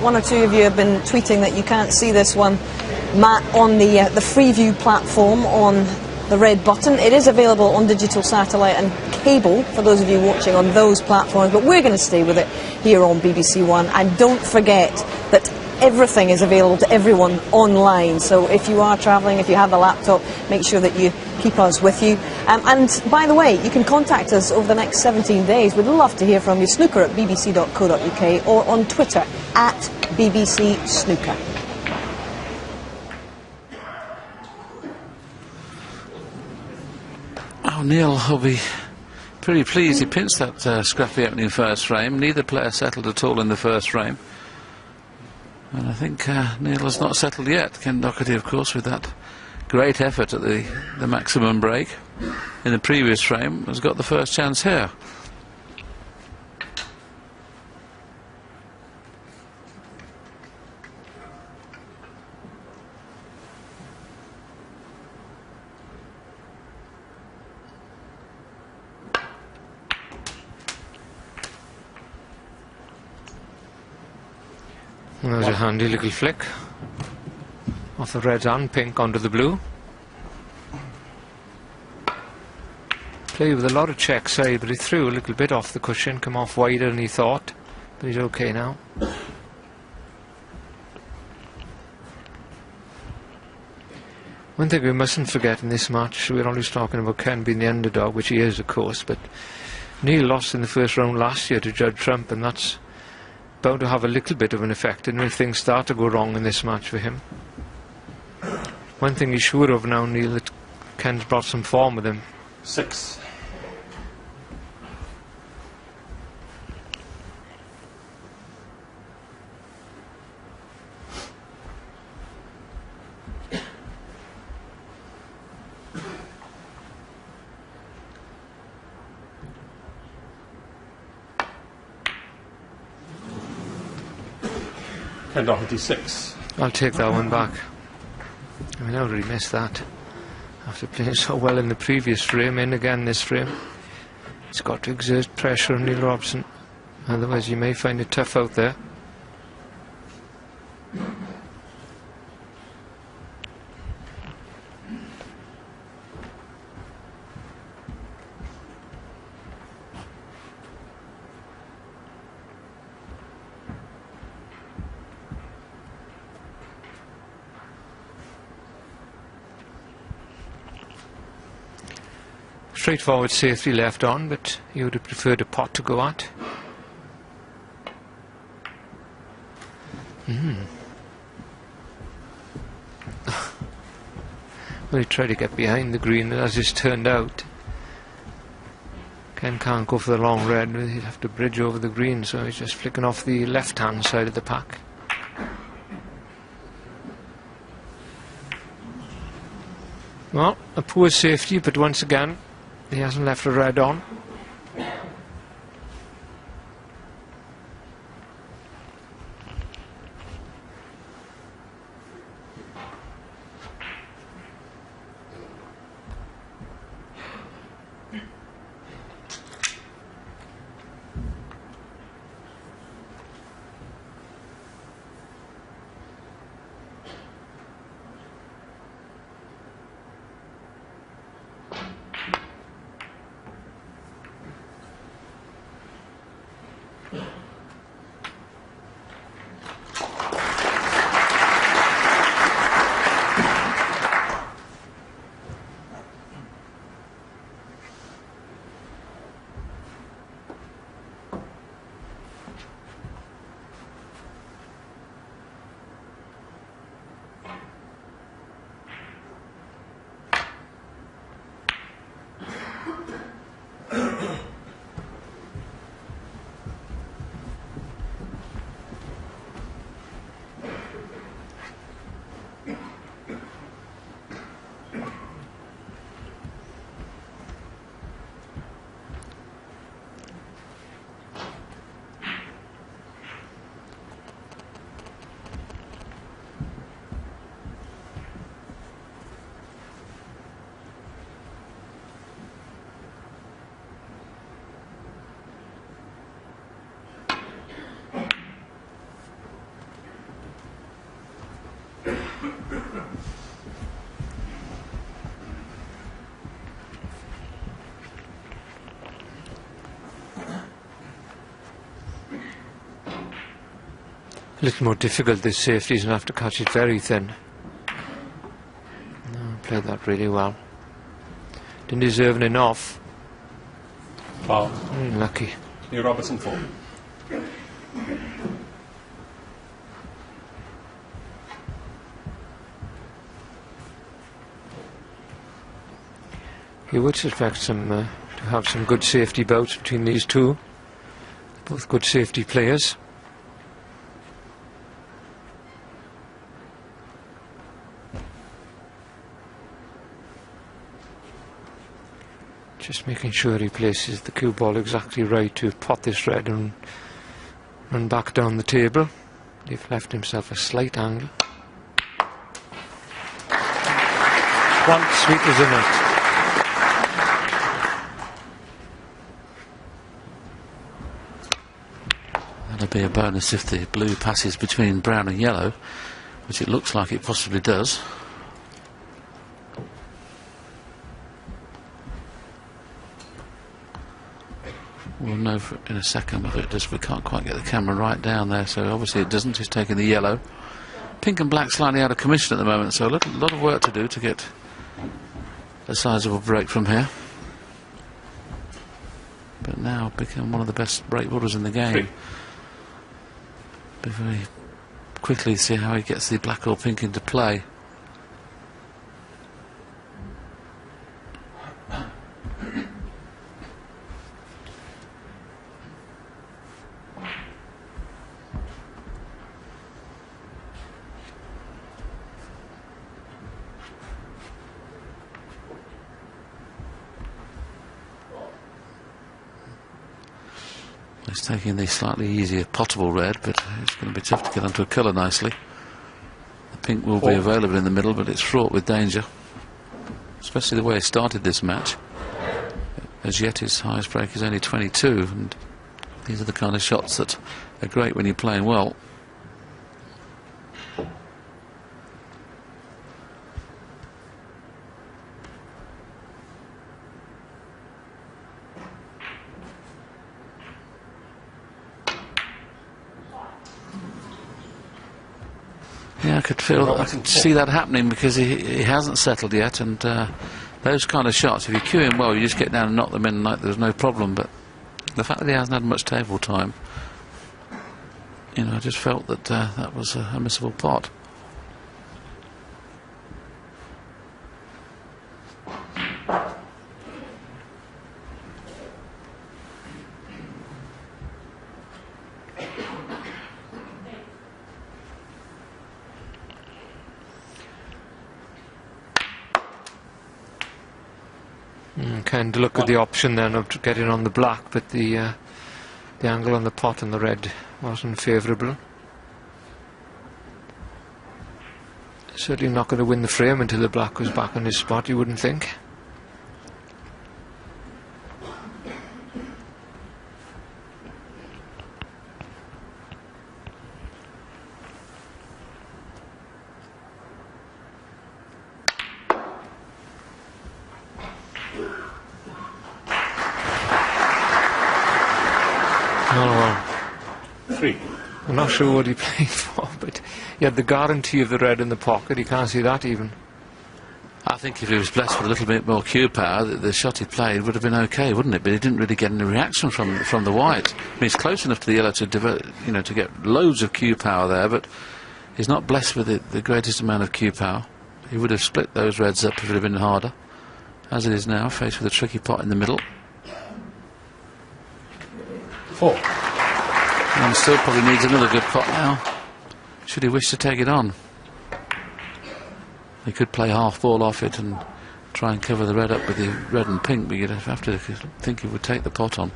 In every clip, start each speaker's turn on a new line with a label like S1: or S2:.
S1: one or two of you have been tweeting that you can't see this one, Matt, on the Freeview platform on the red button. It is available on digital satellite and cable for those of you watching on those platforms, but we're going to stay with it here on BBC One. And don't forget that everything is available to everyone online, so if you are travelling, if you have the laptop, make sure that you keep us with you. And by the way, you can contact us over the next 17 days. We'd love to hear from you. Snooker at bbc.co.uk or on Twitter at BBC Snooker.
S2: Neil will be pretty pleased. He pinched that scrappy opening first frame. Neither player settled at all in the first frame. And I think Neil has not settled yet. Ken Doherty, of course, with that great effort at the maximum break in the previous frame, has got the first chance here.
S3: There's a handy little flick off the red and pink onto the blue. Played with a lot of check side, but he threw a little bit off the cushion, come off wider than he thought, but he's okay now. One thing we mustn't forget in this match, we're always talking about Ken being the underdog, which he is, of course, but Neil lost in the first round last year to Judd Trump, and that's bound to have a little bit of an effect, and if things start to go wrong in this match for him. One thing he's sure of now, Neil, that Ken's brought some form with him.
S4: 6. And Doherty 6.
S3: I'll take that one back. I mean, I already missed that after playing so well in the previous frame. In again this frame. It's got to exert pressure on Neil Robertson, otherwise you may find it tough out there. Straightforward safety left on, but you would have preferred a pot to go at. Well, he tried to get behind the green, and as it's turned out, Ken can't go for the long red, he'd have to bridge over the green, so he's just flicking off the left-hand side of the pack. Well, a poor safety, but once again, he hasn't left a red on. A little more difficult this safety, he's going to have to catch it very thin. No, played that really well. Didn't deserve an enough.
S4: Foul.
S3: Very lucky.
S4: Neil Robertson 4.
S3: You would suspect to have some good safety bouts between these two. Both good safety players. Just making sure he places the cue ball exactly right to pot this red and run back down the table. They've left himself a slight angle. One sweet as a nut.
S2: That'll be a bonus if the blue passes between brown and yellow, which it looks like it possibly does. We'll know in a second whether it does. We can't quite get the camera right down there, so obviously it doesn't. He's taking the yellow. Pink and black slightly out of commission at the moment, so a lot of work to do to get a sizable break from here. But now become one of the best break bowlers in the game. Be very quickly see how he gets the black or pink into play. He's taking the slightly easier potable red, but it's going to be tough to get onto a colour nicely. The pink will be available in the middle, but it's fraught with danger, especially the way he started this match. As yet his highest break is only 22, and these are the kind of shots that are great when you're playing well. Yeah, I could see that happening because he hasn't settled yet, and those kind of shots, if you cue him well, you just get down and knock them in like there's no problem. But the fact that he hasn't had much table time, you know, I just felt that that was a missable pot. Kind of look at the option then of getting on the black, but the angle on the pot and the red wasn't favourable. Certainly not going to win the frame until the black was back on his spot, you wouldn't think. I'm not sure what he played for, but he had the guarantee of the red in the pocket. He can't see that even. I think if he was blessed with a little bit more cue power, the shot he played would have been okay, wouldn't it? But he didn't really get any reaction from the white. I mean, he's close enough to the yellow to to get loads of cue power there, but he's not blessed with the greatest amount of cue power. He would have split those reds up if it had been harder. As it is now, faced with a tricky pot in the middle.
S4: 4.
S2: And still probably needs another good pot now, should he wish to take it on. He could play half ball off it and try and cover the red up with the red and pink, but you'd have to think he would take the pot on.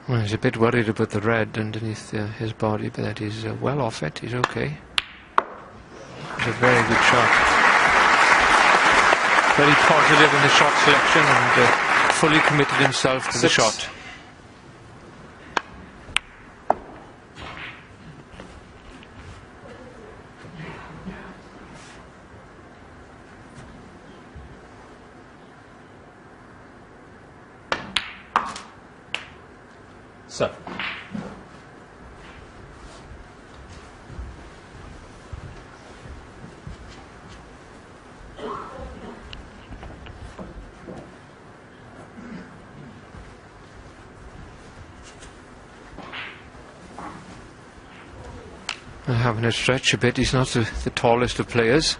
S3: Well, he's a bit worried about the red underneath his body, but that he's well off it. He's okay. It's a very good shot. Very positive in the shot selection and fully committed himself to the
S4: 6.
S3: shot.
S4: Seven.
S3: Having to stretch a bit. He's not the tallest of players.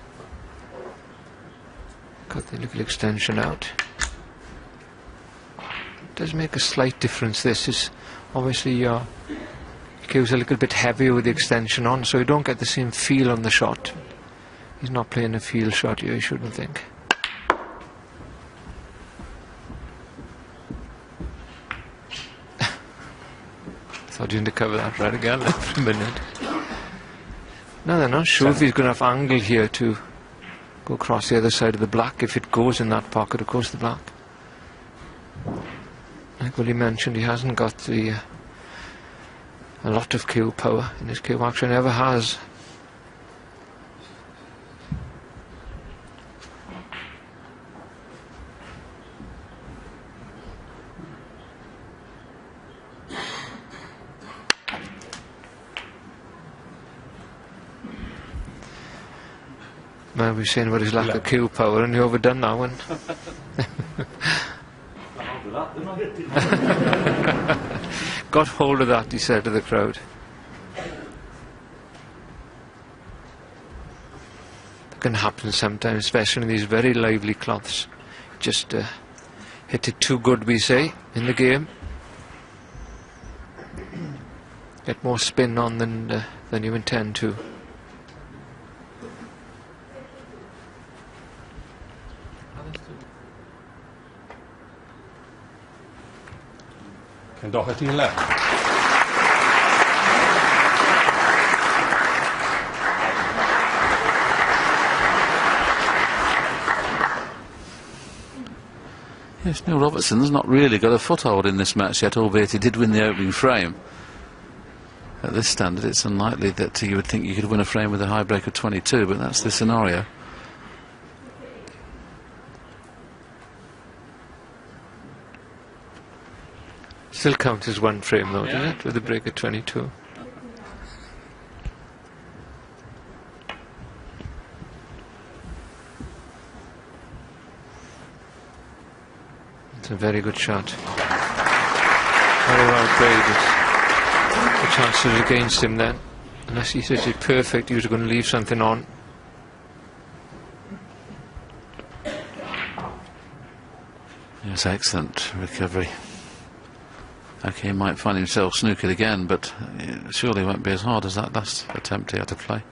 S3: Got the little extension out. Does make a slight difference. This is obviously your cue's a little bit heavier with the extension on, so you don't get the same feel on the shot. He's not playing a field shot here, you shouldn't think. Thought you didn't cover that right again for a minute. No, they're not sure if he's going to have angle here to go across the other side of the black. If it goes in that pocket, of course, the black. Like Willie mentioned, he hasn't got the a lot of cue power in his cue. Actually, never has. Man, we're saying about his lack of cue power, and he overdone that one. Got hold of that, he said to the crowd. It can happen sometimes, especially in these very lively cloths. Just hit it too good, we say, in the game. Get more spin on than you intend to.
S4: Ken Doherty 11.
S2: Yes, Neil Robertson's not really got a foothold in this match yet, albeit he did win the opening frame. At this standard, it's unlikely that you would think you could win a frame with a high break of 22, but that's the scenario.
S3: Still counts as one frame though, doesn't it? With a break of 22. It's a very good shot. Very well played. The chances against him then. Unless he says it's perfect, he was going to leave something on.
S2: Yes, excellent recovery. Okay, he might find himself snookered again, but it surely won't be as hard as that last attempt he had to play.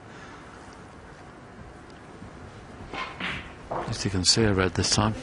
S2: At least he can see a red this time.